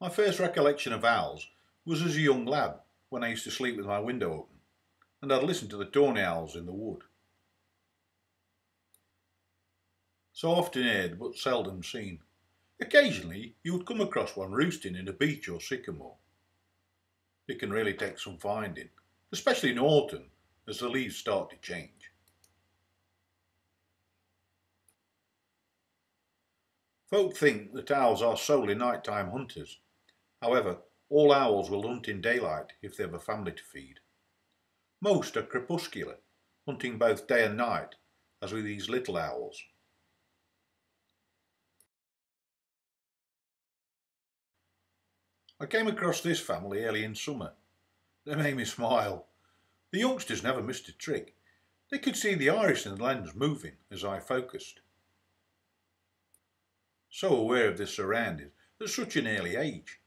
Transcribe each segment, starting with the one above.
My first recollection of owls was as a young lad when I used to sleep with my window open and I'd listen to the tawny owls in the wood. So often heard but seldom seen. Occasionally you would come across one roosting in a beech or sycamore. It can really take some finding, especially in autumn as the leaves start to change. Folk think that owls are solely nighttime hunters. However, all owls will hunt in daylight if they have a family to feed. Most are crepuscular, hunting both day and night, as with these little owls. I came across this family early in summer. They made me smile. The youngsters never missed a trick. They could see the iris in the lens moving as I focused. So aware of their surroundings at such an early age.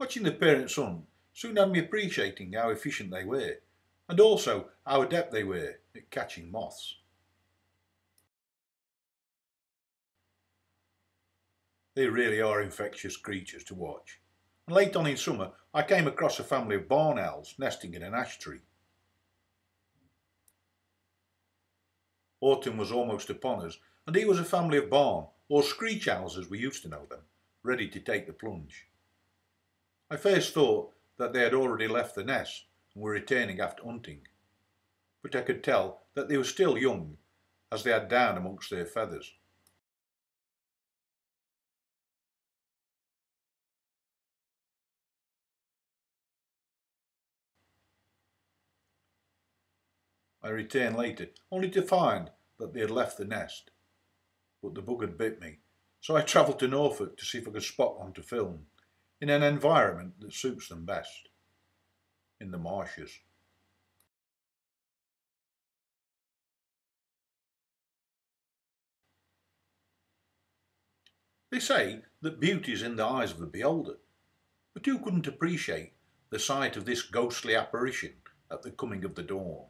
Watching the parents hunt soon had me appreciating how efficient they were, and also how adept they were at catching moths. They really are infectious creatures to watch. And late on in summer I came across a family of barn owls nesting in an ash tree. Autumn was almost upon us, and here was a family of barn, or screech owls as we used to know them, ready to take the plunge. I first thought that they had already left the nest and were returning after hunting, but I could tell that they were still young, as they had down amongst their feathers. I returned later, only to find that they had left the nest, but the bug had bit me, so I travelled to Norfolk to see if I could spot one to film, in an environment that suits them best, in the marshes. They say that beauty is in the eyes of the beholder, but who couldn't appreciate the sight of this ghostly apparition at the coming of the dawn,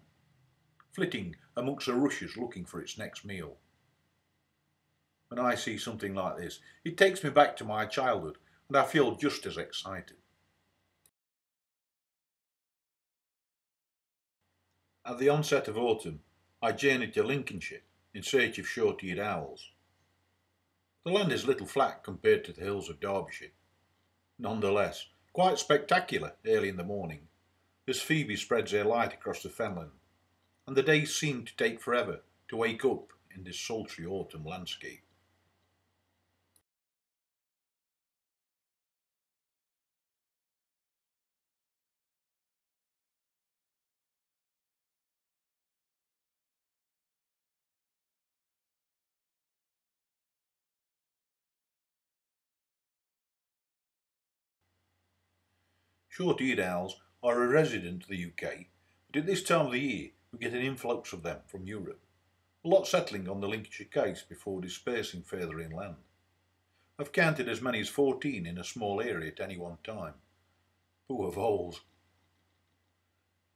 flitting amongst the rushes looking for its next meal? When I see something like this, it takes me back to my childhood and I feel just as excited. At the onset of autumn, I journeyed to Lincolnshire in search of short-eared owls. The land is little flat compared to the hills of Derbyshire. Nonetheless, quite spectacular early in the morning, as Phoebe spreads her light across the fenland, and the days seem to take forever to wake up in this sultry autumn landscape. Short-eared owls are a resident of the UK, but at this time of the year we get an influx of them from Europe, a lot settling on the Lincolnshire coast before dispersing further inland. I've counted as many as 14 in a small area at any one time. Poor voles.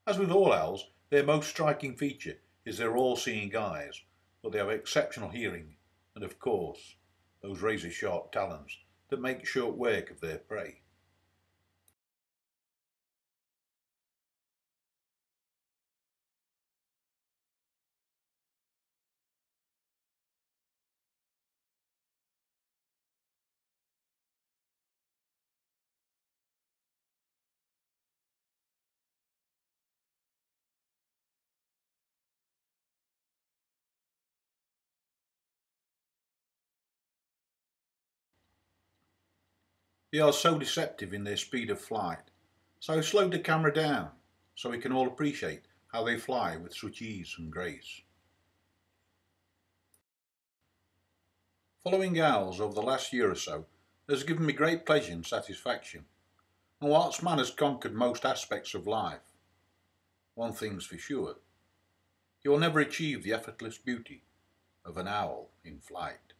As with all owls, their most striking feature is their all-seeing eyes, but they have exceptional hearing and, of course, those razor-sharp talons that make short work of their prey. They are so deceptive in their speed of flight, so I slowed the camera down so we can all appreciate how they fly with such ease and grace. Following owls over the last year or so has given me great pleasure and satisfaction, and whilst man has conquered most aspects of life, one thing's for sure, he will never achieve the effortless beauty of an owl in flight.